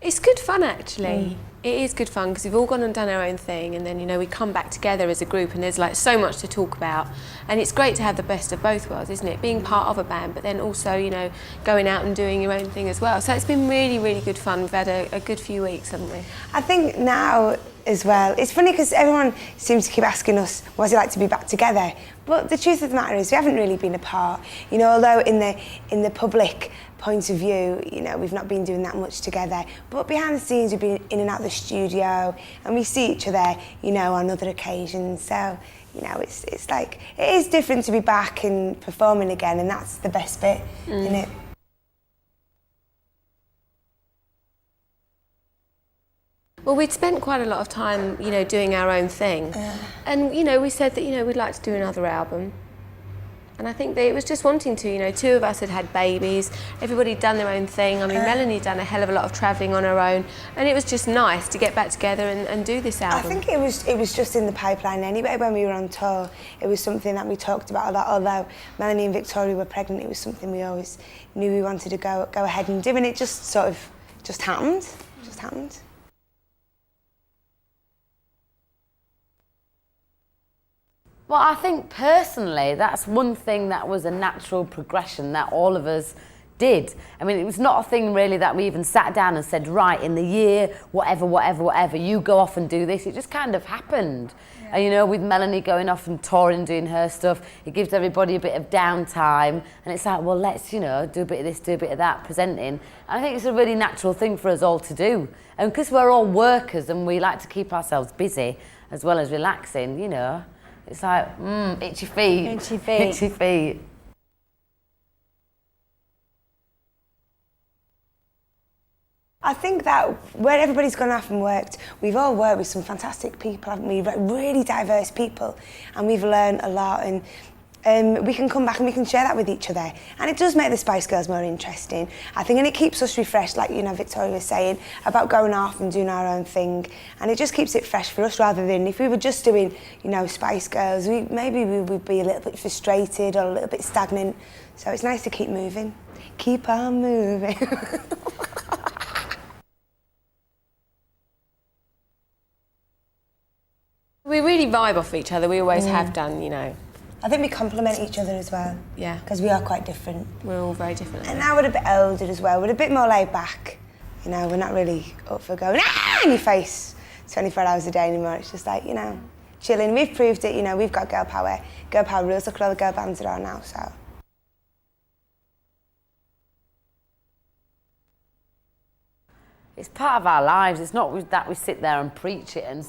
It's good fun, actually. It is good fun because we've all gone and done our own thing, and then, you know, we come back together as a group and there's like so much to talk about, and it's great to have the best of both worlds, isn't it? Being part of a band, but then also, you know, going out and doing your own thing as well. So it's been really, really good fun. We've had a good few weeks, haven't we? I think now as well, it's funny because everyone seems to keep asking us, what's it like to be back together? But the truth of the matter is we haven't really been apart. You know, although in the public point of view, you know, we've not been doing that much together. But behind the scenes, we've been in and out of the studio, and we see each other, you know, on other occasions. So, you know, it's like, it is different to be back and performing again, and that's the best bit, isn't it? Well, we'd spent quite a lot of time, you know, doing our own thing. And, you know, we said that, you know, we'd like to do another album. And I think that it was just wanting to, you know, two of us had had babies, everybody'd done their own thing. I mean, Melanie'd done a hell of a lot of travelling on her own, and it was just nice to get back together and do this album. I think it was just in the pipeline anyway when we were on tour. It was something that we talked about a lot. Although Melanie and Victoria were pregnant, it was something we always knew we wanted to go ahead and do, and it just sort of happened. Just happened. Well, I think personally, that's one thing that was a natural progression that all of us did. I mean, it was not a thing really that we even sat down and said, right, in the year, whatever, you go off and do this. It just kind of happened. Yeah. And, you know, with Melanie going off and touring and doing her stuff, it gives everybody a bit of downtime. And it's like, well, let's, you know, do a bit of this, do a bit of that, presenting. And I think it's a really natural thing for us all to do. And because we're all workers and we like to keep ourselves busy as well as relaxing, you know, it's like, itchy feet. Itchy feet. Itchy feet. I think that where everybody's gone off and worked, we've all worked with some fantastic people, haven't we? Really diverse people, and we've learned a lot, and we can come back and we can share that with each other. And it does make the Spice Girls more interesting, I think, and it keeps us refreshed, like, you know, Victoria was saying, about going off and doing our own thing. And it just keeps it fresh for us, rather than if we were just doing, you know, Spice Girls, maybe we would be a little bit frustrated or a little bit stagnant. So it's nice to keep moving. Keep on moving. We really vibe off each other, we always have done, you know. I think we complement each other as well. Yeah. Because we are quite different. We're all very different. And now we're a bit older as well. We're a bit more laid back. You know, we're not really up for going in your face 24 hours a day anymore. It's just like, you know, chilling. We've proved it, you know, we've got girl power. Girl power rules. Look at all the girl bands that are now, so. It's part of our lives. It's not that we sit there and preach it and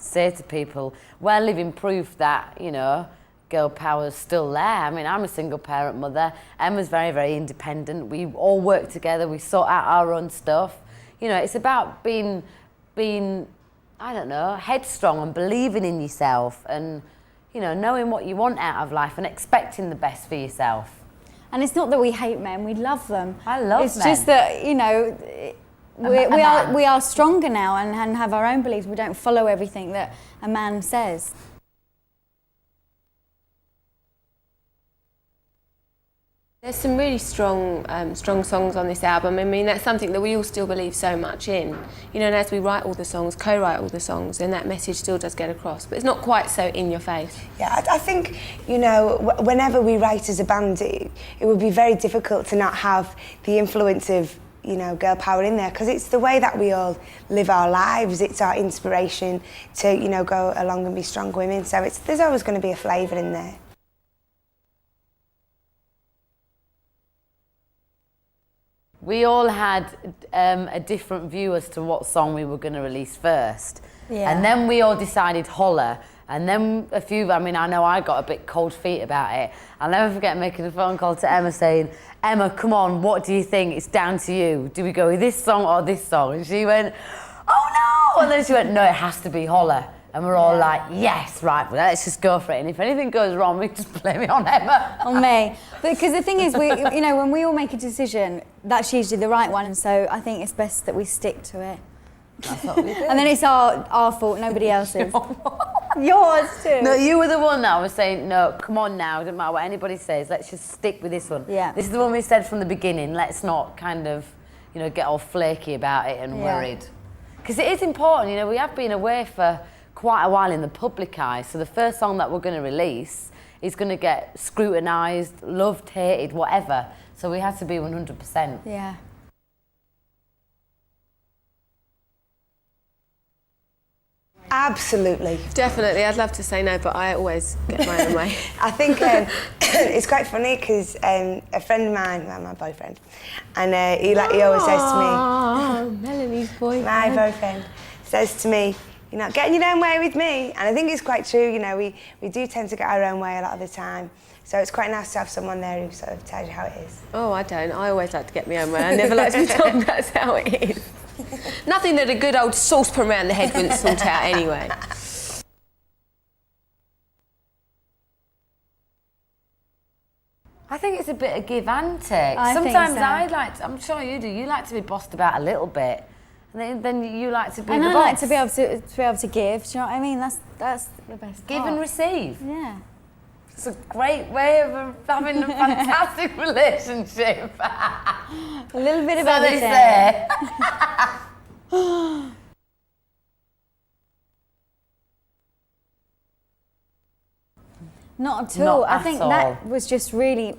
say to people, we're living proof that, you know, girl power's still there. I mean, I'm a single parent mother. Emma's very, very independent. We all work together. We sort out our own stuff. You know, it's about being, I don't know, headstrong and believing in yourself and, you know, knowing what you want out of life and expecting the best for yourself. And it's not that we hate men, we love them. I love men. It's just that, you know, we are stronger now and have our own beliefs. We don't follow everything that a man says. There's some really strong songs on this album. I mean, that's something that we all still believe so much in. You know, and as we write all the songs, co-write all the songs, then that message still does get across. But it's not quite so in your face. Yeah, I think, you know, whenever we write as a band, it would be very difficult to not have the influence of, you know, girl power in there, because it's the way that we all live our lives. It's our inspiration to, you know, go along and be strong women. So there's always going to be a flavour in there. We all had a different view as to what song we were going to release first. Yeah. And then we all decided Holler. And then I know I got a bit cold feet about it. I'll never forget making a phone call to Emma saying, Emma, come on, what do you think? It's down to you. Do we go with this song or this song? And she went, oh no! And then she went, no, it has to be Holler. And we're all like, yes, right, well, let's just go for it. And if anything goes wrong, we just blame it on Emma. On me. Because the thing is, you know, when we all make a decision, that's usually the right one. And so I think it's best that we stick to it. That's what we do. And then it's our fault, nobody else's. Yours too. No, you were the one that was saying, no, come on now, doesn't matter what anybody says, let's just stick with this one. Yeah. This is the one we said from the beginning, let's not kind of, you know, get all flaky about it and worried. Because it is important, you know, we have been away for quite a while in the public eye, so the first song that we're going to release is going to get scrutinised, loved, hated, whatever. So we have to be 100%. Yeah. Absolutely. Definitely, I'd love to say no, but I always get my own way. I think it's quite funny because a friend of mine, well, my boyfriend, and he always says to me, Oh, Melanie's boyfriend. my boyfriend says to me, you're not getting your own way with me. And I think it's quite true, you know, we do tend to get our own way a lot of the time. So it's quite nice to have someone there who sort of tells you how it is. Oh, I don't. I always like to get my own way. I never like to be told that's how it is. Nothing that a good old saucepan around the head wouldn't sort out anyway. I think it's a bit of give and take. I think Sometimes so. I'm sure you do, you like to be bossed about a little bit. And then you like to be And the I boss. like to be able to give. Do you know what I mean? That's the best Give part. and receive. Yeah. It's a great way of having a fantastic relationship. A little bit of So they everything. say. Not at all. Not I at think all. that was just really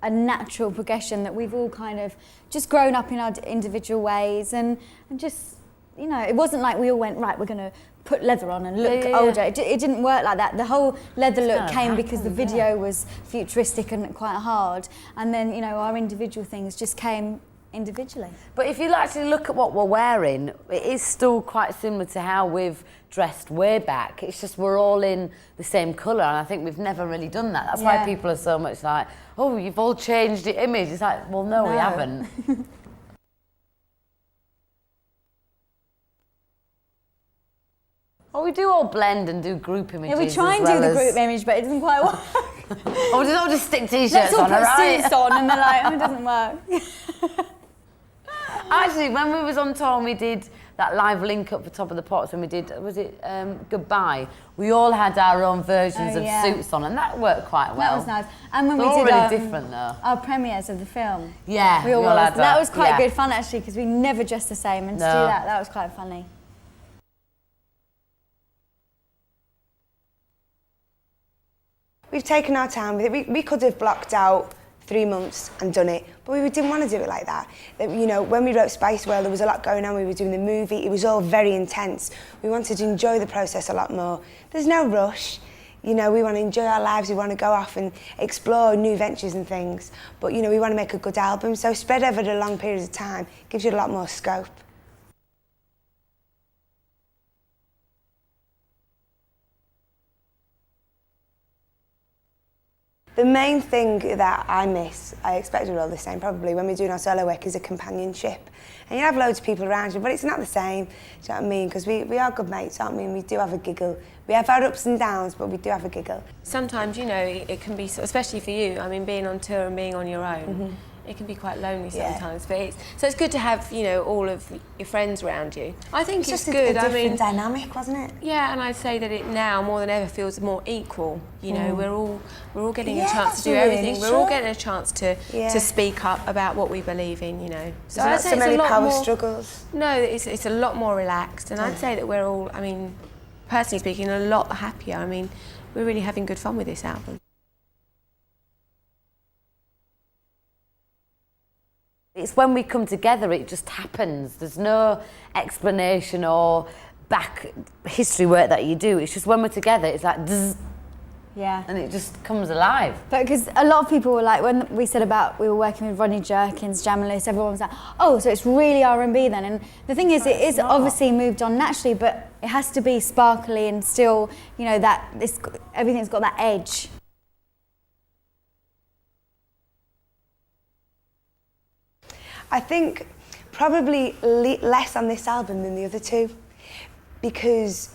a natural progression that we've all kind of just grown up in our individual ways and just, you know, it wasn't like we all went, right, we're going to put leather on and look older. It didn't work like that. The whole leather look came because the video was futuristic and quite hard. And then, you know, our individual things just came individually. But if you actually look at what we're wearing, it is still quite similar to how we've dressed way back. It's just we're all in the same colour, and I think we've never really done that. That's why people are so much like, oh, you've all changed the image. It's like, well, no. We haven't. Well, we do all blend and do group images. Yeah, we try and do the group image, but it doesn't quite work. Or just all just stick t-shirts Let's all on, put right? suits on, and they're like, oh, it doesn't work. Actually, when we was on tour and we did that live link up for Top of the Pops, when we did, was it Goodbye? We all had our own versions of suits on, and that worked quite well. That was nice. And when They're we all did really different though. our premieres of the film, Yeah, we all had was. That was quite yeah. good fun actually, because we never dressed the same, and to do that was quite funny. We've taken our time with it. We could have blocked out 3 months and done it, but we didn't want to do it like that. You know, when we wrote Spice World, there was a lot going on. We were doing the movie. It was all very intense. We wanted to enjoy the process a lot more. There's no rush. You know, we want to enjoy our lives. We want to go off and explore new ventures and things. But, you know, we want to make a good album. So spread over a long period of time gives you a lot more scope. The main thing that I miss, I expect we're all the same probably, when we're doing our solo work, is a companionship. And you have loads of people around you, but it's not the same, do you know what I mean? Because we are good mates, aren't we? And we do have a giggle. We have our ups and downs, but we do have a giggle. Sometimes, you know, it can be, especially for you, I mean, being on tour and being on your own, it can be quite lonely sometimes. But it's good to have, you know, all of your friends around you. I think it's just good. a different dynamic, wasn't it? Yeah, and I'd say that it now more than ever feels more equal. You know, we're all getting a chance that's to do really everything. We're true. all getting a chance to speak up about what we believe in. You know, So not so many power struggles. No, it's a lot more relaxed, and I'd say that we're all, I mean, personally speaking, a lot happier. I mean, we're really having good fun with this album. It's when we come together, it just happens. There's no explanation or back history work that you do. It's just when we're together, it's like, zzz, Yeah. and it just comes alive. But because a lot of people were like, when we said about we were working with Rodney Jerkins, Jamilist, everyone was like, oh, so it's really R&B then. And the thing is, it is obviously moved on naturally, but it has to be sparkly and still, you know, that everything's got that edge. I think probably less on this album than the other two, because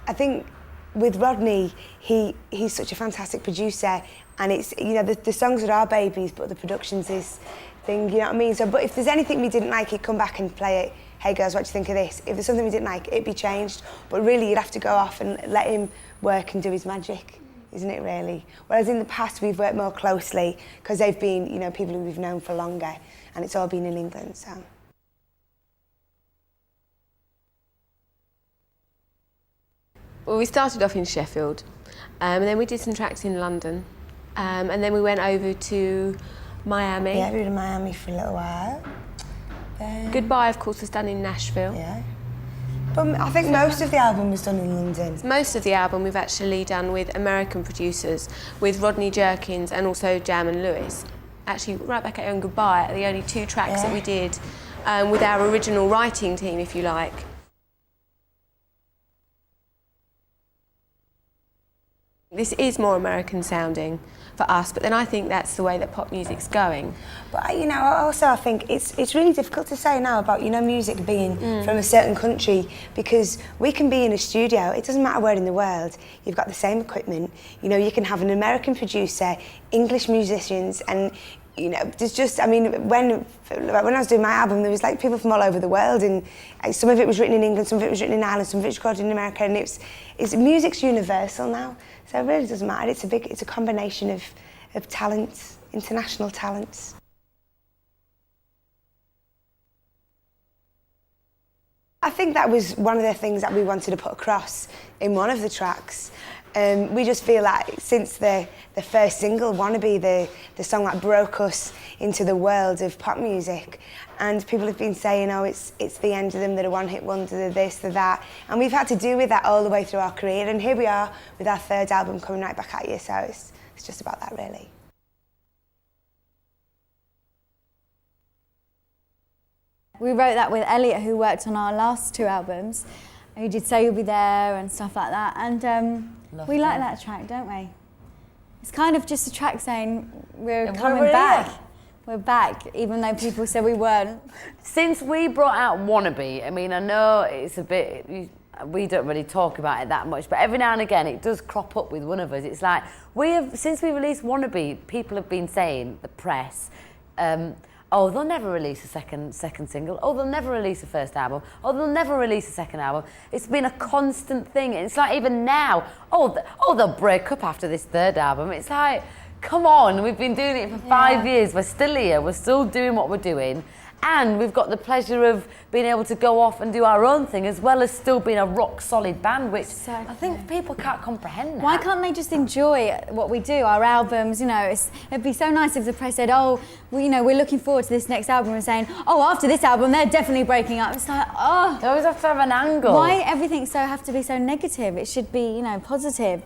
I think with Rodney, he's such a fantastic producer, and it's, you know, the songs are our babies, but the production's his thing, you know what I mean? So, but if there's anything we didn't like, he'd come back and play it. Hey girls, what do you think of this? If there's something we didn't like, it'd be changed. But really, you'd have to go off and let him work and do his magic, isn't it really? Whereas in the past, we've worked more closely because they've been, you know, people who we've known for longer, and it's all been in England, so. Well, we started off in Sheffield, and then we did some tracks in London, and then we went over to Miami. Yeah, we were in Miami for a little while. Goodbye, of course, was done in Nashville. Yeah. But I think most of the album was done in London. Most of the album we've actually done with American producers, with Rodney Jerkins and also Jam and Lewis. Actually, right back at On Goodbye are the only 2 tracks that we did with our original writing team, if you like. This is more American sounding for us, but then I think that's the way that pop music's going. But you know, also I think it's really difficult to say now about, you know, music being from a certain country, because we can be in a studio, it doesn't matter where in the world, you've got the same equipment, you know, you can have an American producer, English musicians, and you know, there's just, I mean, when I was doing my album, there was like people from all over the world, and some of it was written in England, some of it was written in Ireland, some of it was recorded in America, and music's universal now, so it really doesn't matter. It's a combination of talents, international talents. I think that was one of the things that we wanted to put across in one of the tracks. We just feel like since the first single, Wannabe, the song that broke us into the world of pop music, and people have been saying, oh, it's the end of them, they're a one-hit wonder, they're this, they're that, and we've had to deal with that all the way through our career, and here we are with our 3rd album coming right back at you, so it's just about that, really. We wrote that with Elliot, who worked on our last 2 albums, who did Say You'll Be There and stuff like that, and we like that track, don't we? It's kind of just a track saying we're coming back. We're back, even though people said we weren't. Since we brought out Wannabe, I mean, I know it's a bit, we don't really talk about it that much, but every now and again it does crop up with one of us. It's like, since we released Wannabe, people have been saying, the press, oh, they'll never release a second single. Oh, they'll never release a first album. Oh, they'll never release a second album. It's been a constant thing. And it's like even now, they'll break up after this 3rd album. It's like, come on, we've been doing it for 5 years. We're still here. We're still doing what we're doing. And we've got the pleasure of being able to go off and do our own thing, as well as still being a rock-solid band, which I think people can't comprehend that. Why can't they just enjoy what we do, our albums? You know, it'd be so nice if the press said, oh, well, you know, we're looking forward to this next album, and saying, oh, after this album, they're definitely breaking up. It's like, oh. They always have to have an angle. Why everything have to be so negative? It should be, you know, positive.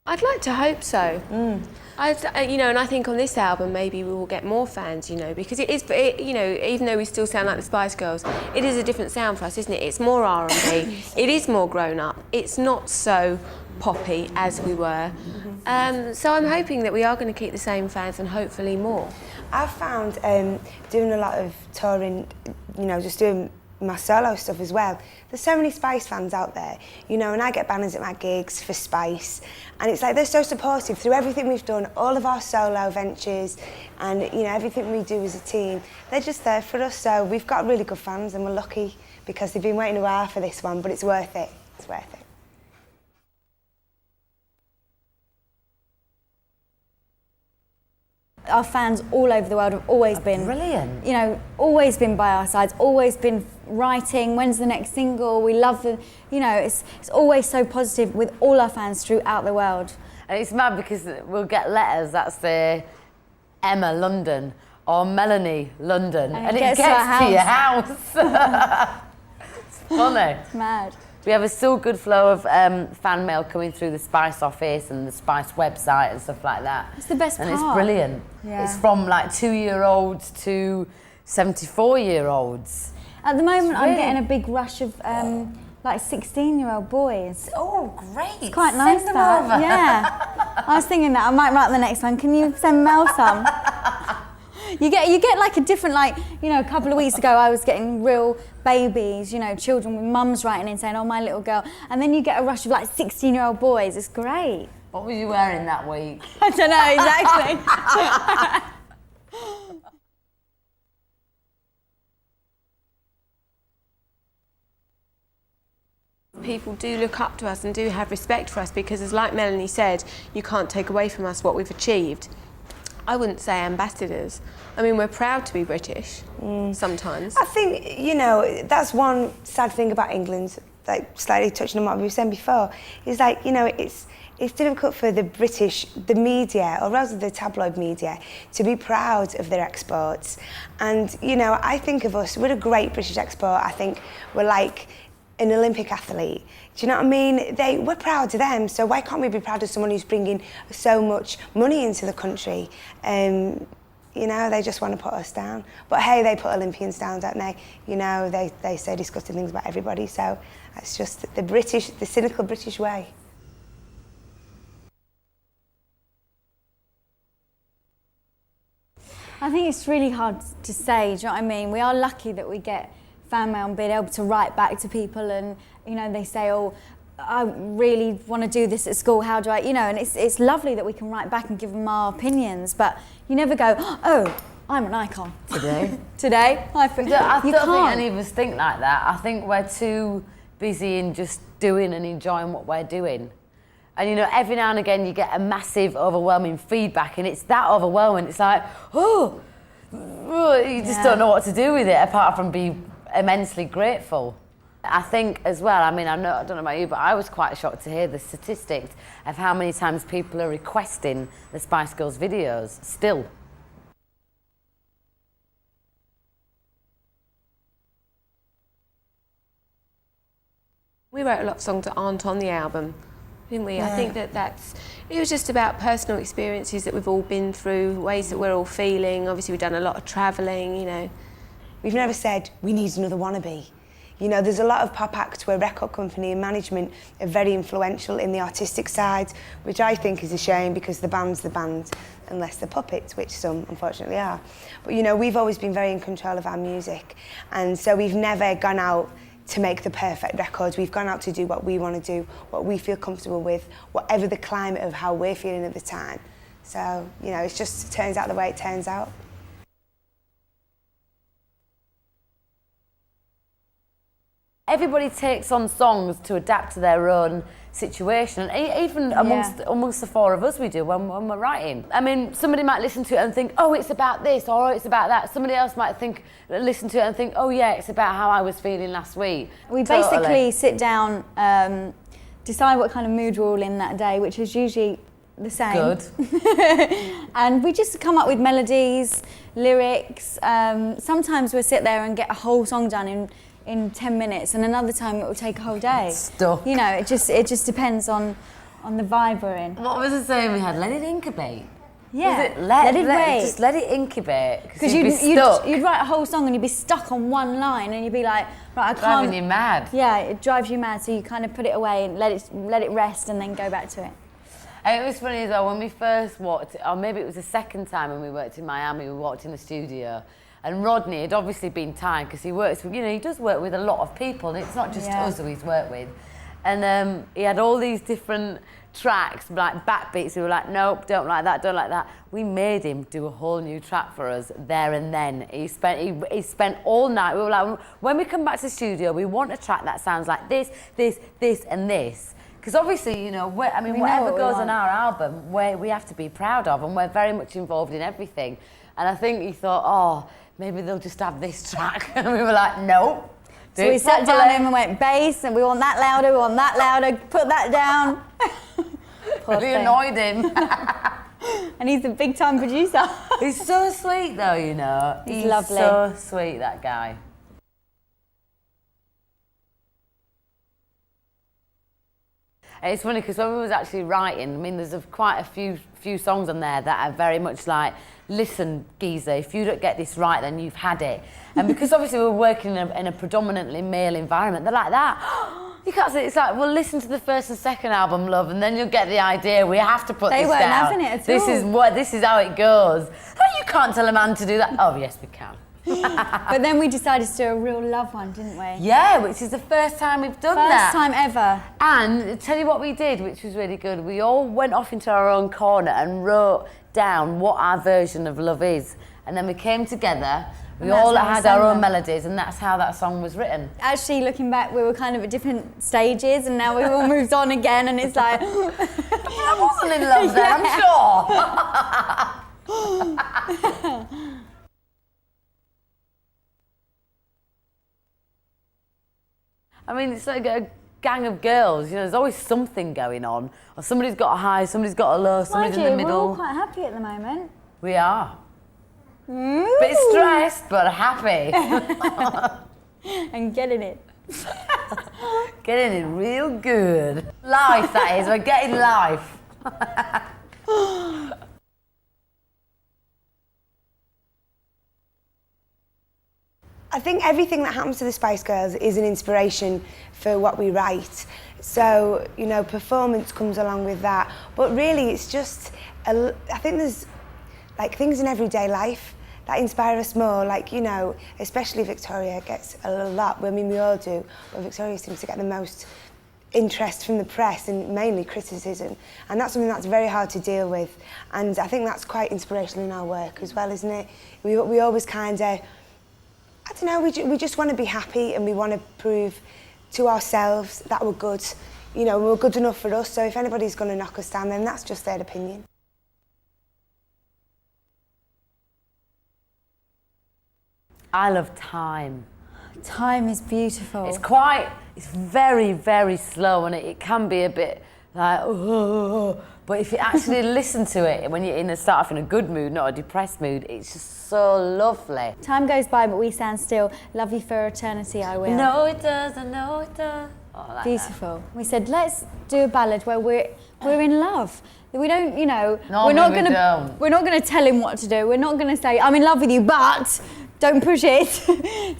I'd like to hope so. You know, and I think on this album maybe we will get more fans, you know, because you know, even though we still sound like the Spice Girls, it is a different sound for us, isn't it? It's more R&B, it is more grown up, it's not so poppy as we were. So I'm hoping that we are going to keep the same fans and hopefully more. I've found doing a lot of touring, you know, just doing my solo stuff as well. There's so many Spice fans out there, you know, and I get banners at my gigs for Spice, and it's like they're so supportive through everything we've done, all of our solo ventures, and you know, everything we do as a team. They're just there for us, so we've got really good fans, and we're lucky because they've been waiting a while for this one, but it's worth it. It's worth it. Our fans all over the world have always been brilliant. You know, always been by our sides, always been writing, when's the next single, we love the, you know, it's always so positive with all our fans throughout the world. And it's mad because we'll get letters that say Emma London or Melanie London, and it gets to your house. It's funny. It's mad. We have a still good flow of fan mail coming through the Spice office and the Spice website and stuff like that. It's the best part. And it's brilliant. Yeah. It's from like 2-year-olds to 74-year-olds. At the moment, I'm getting a big rush of like 16-year-old boys. Oh, great. It's quite nice, Send them that. over. Yeah. I was thinking that I might write the next one. Can you send Mel some? You get like a different, like, you know, a couple of weeks ago I was getting real babies, you know, children with mums writing in saying, oh, my little girl. And then you get a rush of like 16-year-old boys. It's great. What were you wearing that week? I don't know, exactly. People do look up to us and do have respect for us because, as like Melanie said, you can't take away from us what we've achieved. I wouldn't say ambassadors. I mean, we're proud to be British sometimes. I think, you know, that's one sad thing about England, like slightly touching on what we were saying before, is like, you know, it's difficult for the media, or rather the tabloid media, to be proud of their exports. And, you know, I think of us, we're a great British export. I think we're like an Olympic athlete. Do you know what I mean? We're proud of them, so why can't we be proud of someone who's bringing so much money into the country? You know, they just want to put us down. But hey, they put Olympians down, don't they? You know, they say disgusting things about everybody, so that's just the cynical British way. I think it's really hard to say, do you know what I mean? We are lucky that we get fan mail and being able to write back to people, and, you know, they say, oh, I really want to do this at school, how do I, you know, and it's lovely that we can write back and give them our opinions, but you never go, oh, I'm an icon. Today? I don't think any of us think like that. I think we're too busy in just doing and enjoying what we're doing. And, you know, every now and again you get a massive, overwhelming feedback, and it's that overwhelming. It's like, oh, you just don't know what to do with it apart from be immensely grateful. I think as well, I mean, I don't know about you, but I was quite shocked to hear the statistics of how many times people are requesting the Spice Girls videos still. We wrote a lot of songs that aren't on the album, didn't we? Yeah. I think it was just about personal experiences that we've all been through, ways that we're all feeling. Obviously, we've done a lot of travelling, you know. We've never said, we need another wannabe. You know, there's a lot of pop acts where record company and management are very influential in the artistic side, which I think is a shame, because the band's the band, unless they're puppets, which some unfortunately are. But, you know, we've always been very in control of our music, and so we've never gone out to make the perfect records. We've gone out to do what we want to do, what we feel comfortable with, whatever the climate of how we're feeling at the time. So, you know, it just turns out the way it turns out. Everybody takes on songs to adapt to their own situation, and even amongst the four of us we do when we're writing. I mean, somebody might listen to it and think, oh, it's about this, or oh, it's about that. Somebody else might listen to it and think, oh yeah, it's about how I was feeling last week. We basically sit down, decide what kind of mood we're all in that day, which is usually the same. Good. And we just come up with melodies, lyrics. Sometimes we'll sit there and get a whole song done in 10 minutes, and another time it will take a whole day. Stuck. You know, it just depends on the vibe we're in. What was the saying we had? Let it incubate. Yeah. Was it let it wait? Just let it incubate. Because you'd write a whole song and you'd be stuck on one line, and you'd be like, right, I can't. Driving you mad. Yeah, it drives you mad. So you kind of put it away and let it rest, and then go back to it. And it was funny as well, when we first walked, or maybe it was the second time when we worked in Miami, we walked in the studio. And Rodney had obviously been tired because he works with, you know, he does work with a lot of people, and it's not just us who he's worked with. And he had all these different tracks, like backbeats. We were like, nope, don't like that, don't like that. We made him do a whole new track for us there and then. He spent all night. We were like, when we come back to the studio, we want a track that sounds like this, and this. Because obviously, you know, whatever goes on our album, we have to be proud of, and we're very much involved in everything. And I think he thought, oh, maybe they'll just have this track. And we were like, no. So we sat down and went, bass, and we want that louder, put that down. Really annoyed him. And he's a big time producer. He's so sweet though, you know. He's lovely. So sweet, that guy. And it's funny because when we was actually writing, I mean, there's quite a few songs on there that are very much like, listen, geezer, if you don't get this right, then you've had it. And because obviously we're working in a predominantly male environment, they're like that. You can't say, it's like, well, listen to the first and second album, love, and then you'll get the idea. We have to put this down. They weren't having it at all. This is how it goes. Oh, you can't tell a man to do that. Oh, yes, we can. But then we decided to do a real love one, didn't we? Yeah, which is the first time we've done that. First time ever. And tell you what we did, which was really good. We all went off into our own corner and wrote down what our version of love is. And then we came together, we all had our own melodies, and that's how that song was written. Actually, looking back, we were kind of at different stages, and now we've all moved on again, and it's like... I wasn't in love then, I'm sure. I mean, it's like a gang of girls, you know, there's always something going on. Or somebody's got a high, somebody's got a low, somebody's in the middle. We're all quite happy at the moment. We are. Bit stressed, but happy. And getting it. Getting it real good. Life, that is. We're getting life. I think everything that happens to the Spice Girls is an inspiration for what we write. So, you know, performance comes along with that. But really, it's just, I think there's like things in everyday life that inspire us more. Like, you know, especially Victoria gets a lot, I mean, we all do, but Victoria seems to get the most interest from the press and mainly criticism. And that's something that's very hard to deal with. And I think that's quite inspirational in our work as well, isn't it? We always kind of, I don't know, we just want to be happy and we want to prove to ourselves that we're good. You know, we're good enough for us, so if anybody's going to knock us down, then that's just their opinion. I love time. Time is beautiful. It's very, very slow, and it can be a bit like, oh, but if you actually listen to it when you're start off in a good mood, not a depressed mood, it's just so lovely. Time goes by, but we stand still. Love you for eternity, I will. No, it does, I know it does. Oh, I like Beautiful. That. We said, let's do a ballad where we're in love. We don't, you know, we're not gonna tell him what to do. We're not gonna say, I'm in love with you, but don't push it.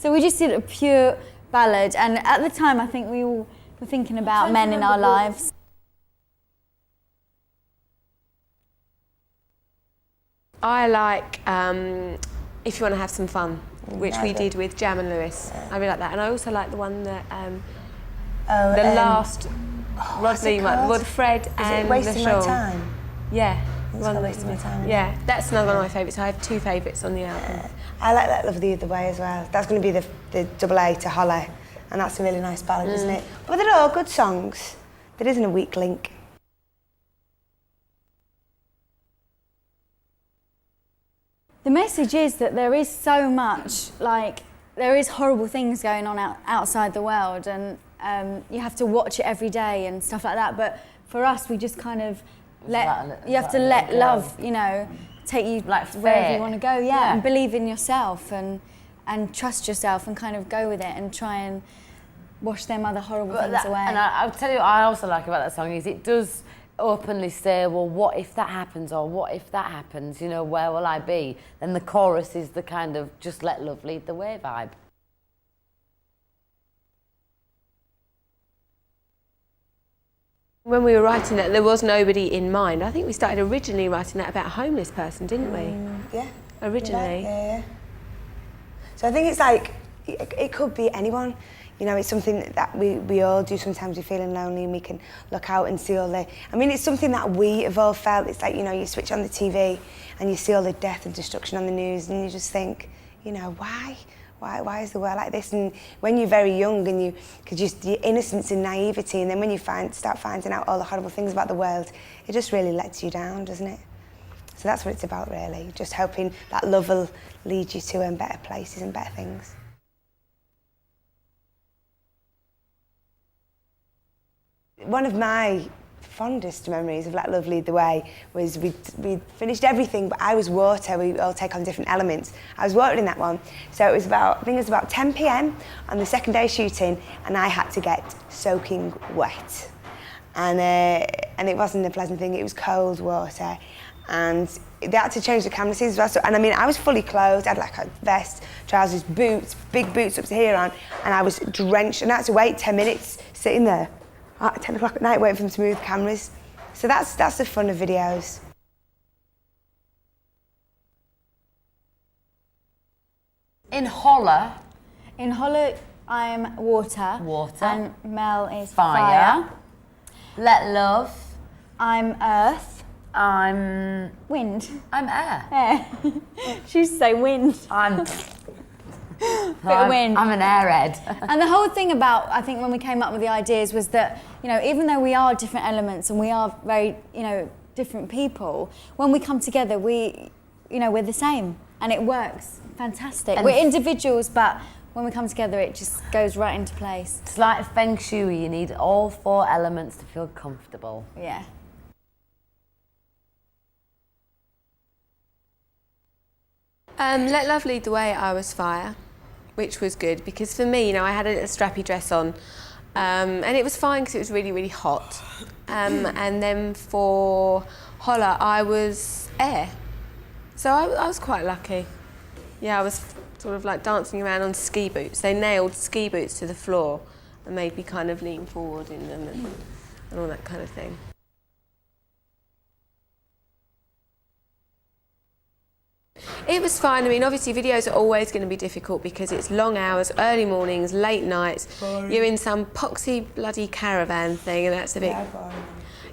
So we just did a pure ballad, and at the time I think we all were thinking about men in our lives. I like If You Want to Have Some Fun, which we did with Jam and Lewis. I really like that. And I also like the one that, the last Rodney one, with Fred and Wasting My Time? Yeah. Wasting My Time. Yeah, that's another one of my favourites. I have two favourites on the album. I like Let Love the Other Way as well. That's going to be the double A to Holly. And that's a really nice ballad, isn't it? But they're all good songs. There isn't a weak link. The message is that there is so much, like, there is horrible things going on outside the world, and you have to watch it every day and stuff like that. But for us, we just kind of you have to let love, you know, take you like wherever you want to go, yeah, and believe in yourself and trust yourself and kind of go with it and try and wash them other horrible things away. And I'll tell you what I also like about that song is it does openly say, well, what if that happens, or what if that happens, you know, where will I be? Then the chorus is the kind of just let love lead the way vibe. When we were writing that, there was nobody in mind. I think we started originally writing that about a homeless person, didn't we? Yeah. Originally. Yeah. So I think it's like, it could be anyone. You know, it's something that we all do. Sometimes we're feeling lonely and we can look out and see all the... I mean, it's something that we have all felt. It's like, you know, you switch on the TV and you see all the death and destruction on the news and you just think, you know, why? Why is the world like this? And when you're very young and you could just your innocence and naivety, and then when you start finding out all the horrible things about the world, it just really lets you down, doesn't it? So that's what it's about, really. Just hoping that love will lead you to better places and better things. One of my fondest memories of Let Love Lead the Way was we finished everything, but I was water. We all take on different elements. I was water in that one. So it was I think it was about 10 p.m. on the second day shooting, and I had to get soaking wet. And it wasn't a pleasant thing, it was cold water. And they had to change the camera scenes as well. So, and I mean, I was fully clothed, I had like a vest, trousers, boots, big boots up to here on, and I was drenched, and I had to wait 10 minutes sitting there at 10 o'clock at night waiting for them to move the cameras. So that's the fun of videos. In Holler, I'm water. Water. And Mel is fire. Let Love, I'm earth. I'm wind. I'm air. Air. She used to say wind. I'm Bit of wind. I'm an airhead. And the whole thing about, I think, when we came up with the ideas was that, you know, even though we are different elements and we are very, you know, different people, when we come together, we you know, we're the same and it works. Fantastic. We're individuals, but when we come together, it just goes right into place. It's like feng shui, you need all 4 elements to feel comfortable. Yeah. Let Love Lead the Way, I was fire, which was good because for me, you know, I had a little strappy dress on and it was fine because it was really, really hot. And then for Holler, I was air. So I was quite lucky. Yeah, I was sort of like dancing around on ski boots. They nailed ski boots to the floor and made me kind of lean forward in them and all that kind of thing. It was fine. I mean, obviously videos are always going to be difficult because it's long hours, early mornings, late nights. Boring. You're in some poxy bloody caravan thing and that's a bit...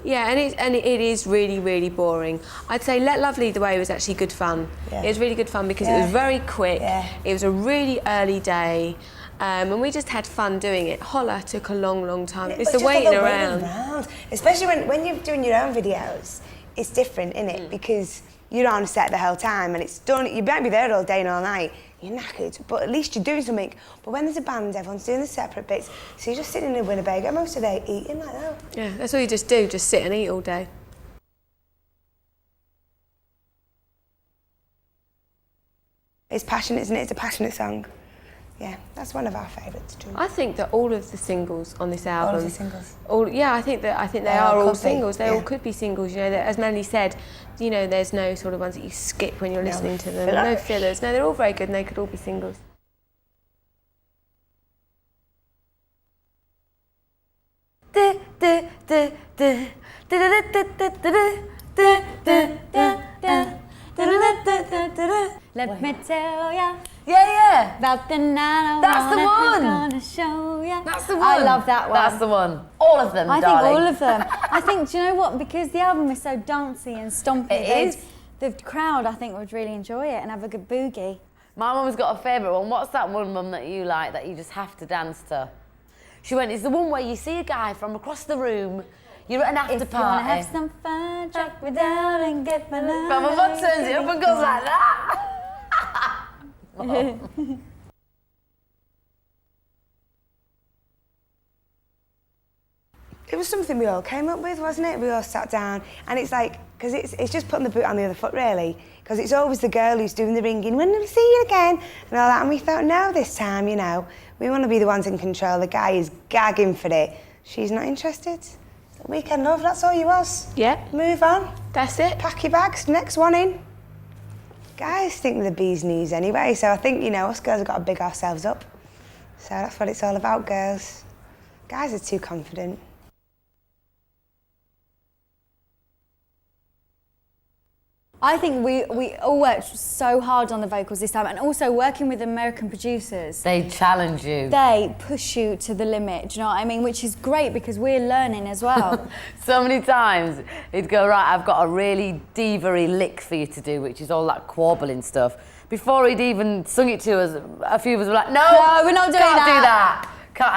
Yeah, and it is really, really boring. I'd say Let Love Lead the Way was actually good fun. Yeah. It was really good fun because it was very quick. Yeah. It was a really early day. And we just had fun doing it. Holler took a long, long time. It's the waiting around. Especially when you're doing your own videos, it's different, isn't it? Because you're on set the whole time and it's done. You might be there all day and all night. You're knackered, but at least you're doing something. But when there's a band, everyone's doing the separate bits. So you're just sitting in Winnebago most of the day eating like that. Yeah, that's all you just do, just sit and eat all day. It's passionate, isn't it? It's a passionate song. Yeah, that's one of our favourites too. I think that all of the singles on this album... All of the singles? Yeah, I think they are all singles. They all could be singles, you know. As Melanie said, you know, there's no sort of ones that you skip when you're listening to them. No fillers. No, they're all very good and they could all be singles. Let me tell ya. Yeah. About the night That's the one. Gonna show ya. That's the one. I love that one. That's the one. All of them, I darling. think all of them. I think, do you know what? Because the album is so dancey and stompy. It is. The crowd, I think, would really enjoy it and have a good boogie. My mum's got a favourite one. What's that one, Mum, that you like, that you just have to dance to? She went, it's the one where you see a guy from across the room, you're at an after If party. you wanna have some fun, track me down and get my love. But my mum turns it up and goes like that. It was something we all came up with, wasn't it? We all sat down, and it's like, because it's just putting the boot on the other foot, really. Because it's always the girl who's doing the ringing, when do we see you again? And all that, and we thought, no, this time, you know, we want to be the ones in control. The guy is gagging for it. She's not interested. Weekend love, that's all you was. Yeah. Move on. That's it. Pack your bags, next one in. Guys think they're the bee's knees anyway, so I think, you know, us girls have got to big ourselves up. So that's what it's all about, girls. Guys are too confident. I think we all worked so hard on the vocals this time, and also working with American producers. They challenge you. They push you to the limit, do you know what I mean? Which is great because we're learning as well. So many times he'd go, right, I've got a really diva-y lick for you to do, which is all that quabbling stuff. Before he'd even sung it to us, a few of us were like, no, we're not doing can't that. do that.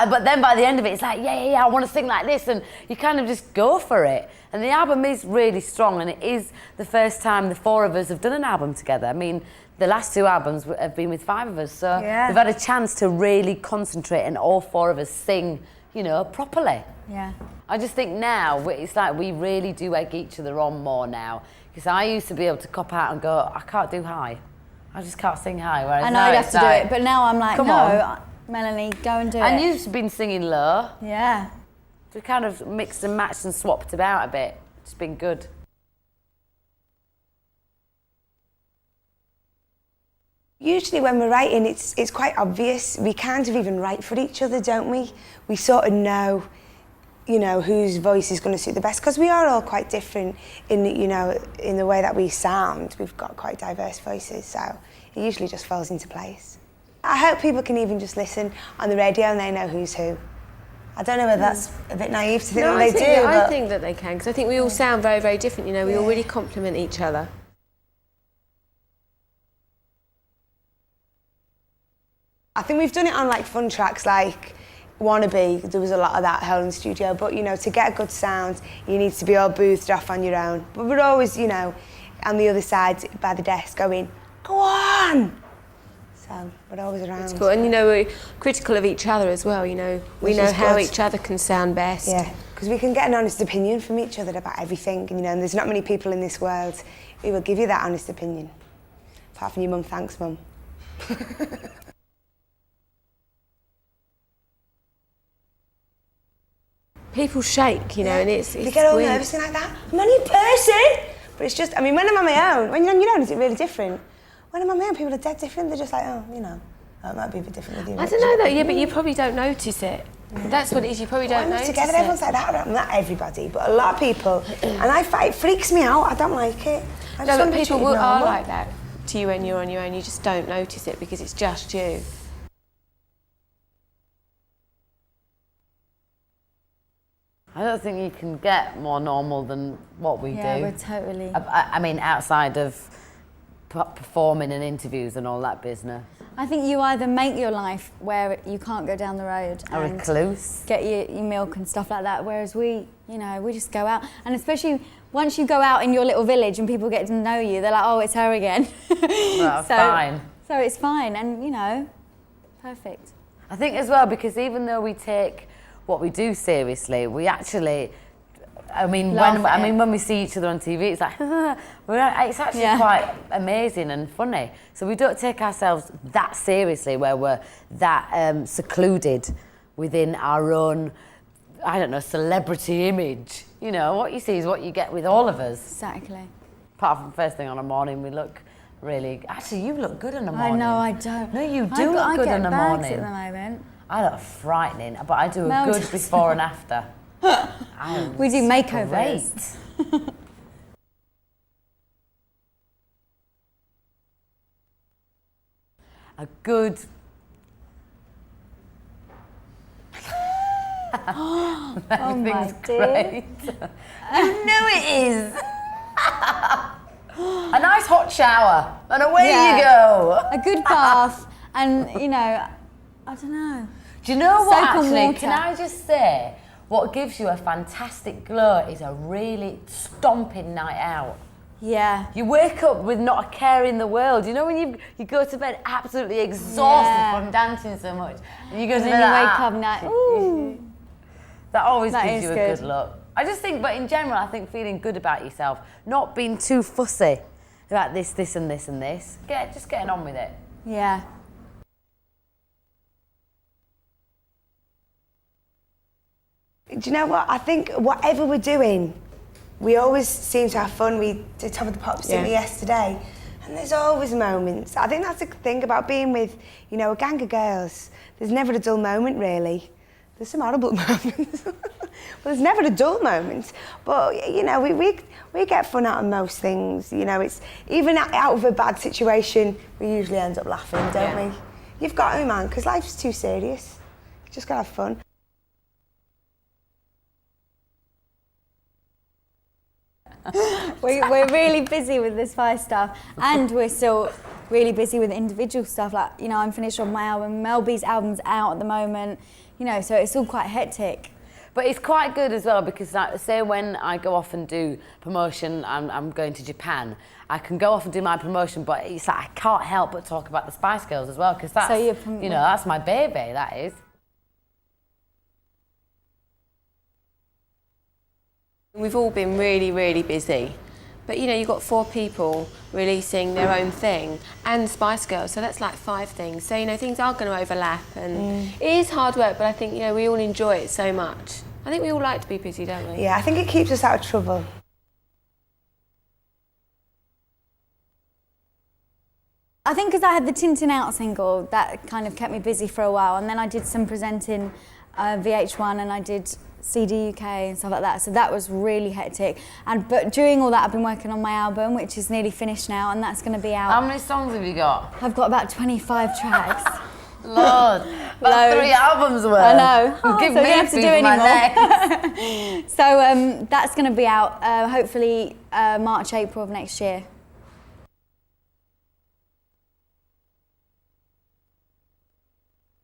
But then by the end of it, it's like, yeah, I want to sing like this, and you kind of just go for it. And the album is really strong, and it is the first time the 4 of us have done an album together. I mean, the last 2 albums have been with 5 of us, so we've had a chance to really concentrate and all 4 of us sing, you know, properly. Yeah. I just think now, it's like we really do egg each other on more now. Because I used to be able to cop out and go, I can't do high. I just can't sing high. Whereas And now I'd have to do it, but now I'm like, come no, on. Melanie, go and do it. And you've been singing low. Yeah. We kind of mixed and matched and swapped about a bit. It's been good. Usually when we're writing, it's quite obvious. We kind of even write for each other, don't we? We sort of know, you know, whose voice is going to suit the best, because we are all quite different in, you know, in the way that we sound. We've got quite diverse voices, so it usually just falls into place. I hope people can even just listen on the radio and they know who's who. I don't know whether that's a bit naive to think that they do. I think that they can, because I think we all sound very, very different, you know, we all really complement each other. I think we've done it on like fun tracks like Wannabe. There was a lot of that held in the studio, but you know, to get a good sound, you need to be all boothed off on your own. But we're always, you know, on the other side by the desk going, go on! So we're always around. It's cool. And, you know, we're critical of each other as well, you know. We know how each other can sound best. Yeah, because we can get an honest opinion from each other about everything, and, you know, and there's not many people in this world who will give you that honest opinion. Apart from your mum, thanks, Mum. People shake, you know, and it's They get all weird. nervous and like that. I'm only a person! But it's just, I mean, when I'm on my own, when you're on your own, is it really different? When I'm on my own, people are dead different. They're just like, oh, you know, it might be a bit different with you. I don't know though, yeah, but you probably don't notice it. Yeah. That's what it is, you probably don't notice together, it. everyone's like that. Not everybody, but a lot of people. And it freaks me out. I don't like it. I just want people to are like that to you when you're on your own. You just don't notice it because it's just you. I don't think you can get more normal than what we do. Yeah, we're totally... I mean, outside of performing and interviews and all that business. I think you either make your life where you can't go down the road A and recluse. get your milk and stuff like that, whereas we, you know, we just go out. And especially once you go out in your little village and people get to know you, they're like, oh, it's her again. Well, fine. So it's fine and, you know, perfect. I think as well, because even though we take what we do seriously, we actually, when we see each other on TV, it's like, it's actually quite amazing and funny. So we don't take ourselves that seriously, where we're that secluded within our own, I don't know, celebrity image. You know, what you see is what you get with all of us. Exactly. Apart from first thing on a morning, we look really, actually you look good in the morning. I know, I don't. No, you do look good in the morning. I get bags at the moment. I look frightening, but I do a good before and after. We do makeovers. Great. A good... my great. You know it is. A nice hot shower, and away you go. A good bath, and, you know, I don't know. Do you know what, Soap and actually, water. can I just say, what gives you a fantastic glow is a really stomping night out. Yeah. You wake up with not a care in the world. You know when you go to bed absolutely exhausted from dancing so much, and you go to bed then you like wake up and like, ooh. That always That gives is you a good look. I just think, but in general, I think feeling good about yourself, not being too fussy about this, this and this and this. Just getting on with it. Yeah. Do you know what? I think whatever we're doing, we always seem to have fun. We did Top of the Pops, didn't we, yesterday? And there's always moments. I think that's the thing about being with, you know, a gang of girls. There's never a dull moment, really. There's some horrible moments. But there's never a dull moment. But, you know, we get fun out of most things. You know, it's even out of a bad situation, we usually end up laughing, don't we? You've got to, man, because life's too serious. You just got to have fun. We're really busy with this Spy stuff, and we're still really busy with individual stuff. Like, you know, I'm finished on my album. Mel B's album's out at the moment. You know, so it's all quite hectic. But it's quite good as well because, like, say when I go off and do promotion, I'm going to Japan. I can go off and do my promotion, but it's like I can't help but talk about the Spice Girls as well because that's, you know, that's my baby. That is. We've all been really, really busy. But, you know, you've got 4 people releasing their own thing and Spice Girls, so that's like 5 things. So, you know, things are going to overlap and it is hard work, but I think, you know, we all enjoy it so much. I think we all like to be busy, don't we? Yeah, I think it keeps us out of trouble. I think because I had the Tintin Out single, that kind of kept me busy for a while, and then I did some presenting VH1 and I did CD UK and stuff like that, so that was really hectic. But during all that, I've been working on my album, which is nearly finished now, and that's going to be out. How many songs have you got? I've got about 25 tracks. Lord, about 3 albums worth. I know. Give so me we have to do my anymore. So that's going to be out hopefully March, April of next year.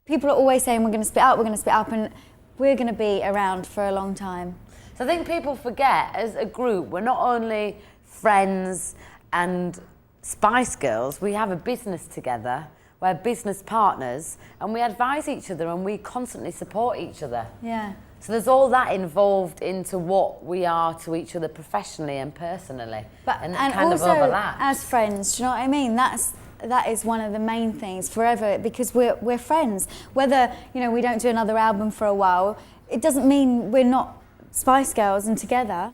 People are always saying we're going to split up, and we're going to be around for a long time. So I think people forget, as a group, we're not only friends, and Spice Girls, we have a business together. We're business partners and we advise each other and we constantly support each other. Yeah. So there's all that involved into what we are to each other professionally and personally. And it kind also of overlaps. as friends, do you know what I mean? That is one of the main things forever, because we're friends. Whether, you know, we don't do another album for a while, it doesn't mean we're not Spice Girls and together.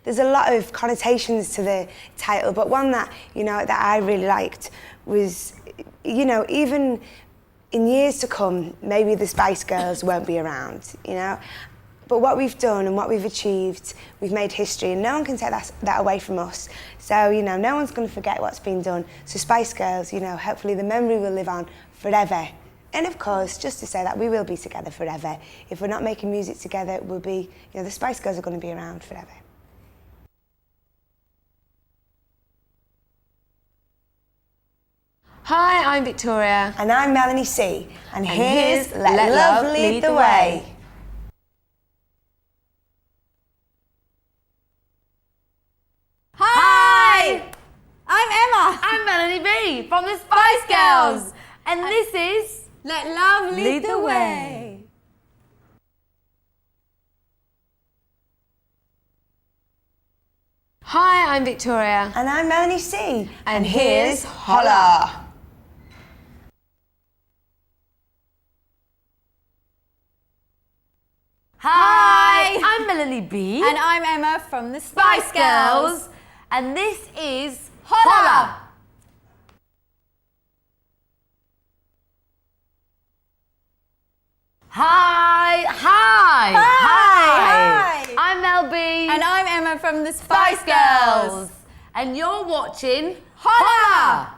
There's a lot of connotations to the title, but one that, you know, that I really liked was, you know, even in years to come, maybe the Spice Girls won't be around, you know. But what we've done and what we've achieved, we've made history, and no one can take that away from us. So, you know, no one's going to forget what's been done. So Spice Girls, you know, hopefully the memory will live on forever. And of course, just to say that we will be together forever. If we're not making music together, we'll be, you know, the Spice Girls are going to be around forever. Hi, I'm Victoria. And I'm Melanie C. And here's Let Love Lead the Way. Hi! I'm Emma. I'm Melanie B from the Spice Girls. And this is Let Love Lead the Way. Hi, I'm Victoria. And I'm Melanie C. And here's here's Holla. Hi, I'm Melanie B. And I'm Emma from the Spice Girls. And this is Holla. Hi. Hi. I'm Mel B. And I'm Emma from the Spice Girls. And you're watching Holla.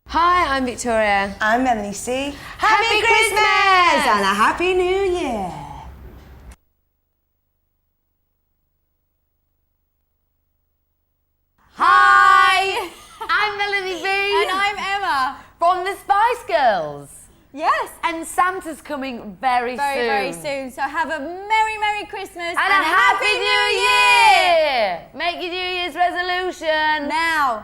Hi, I'm Victoria. I'm Melanie C. Happy Christmas! And a Happy New Year! Hi, I'm Melanie B. And I'm Emma. From the Spice Girls. Yes. And Santa's coming very soon. Very soon. So have a Merry Christmas. And a Happy New Year! Make your New Year's resolution. Now.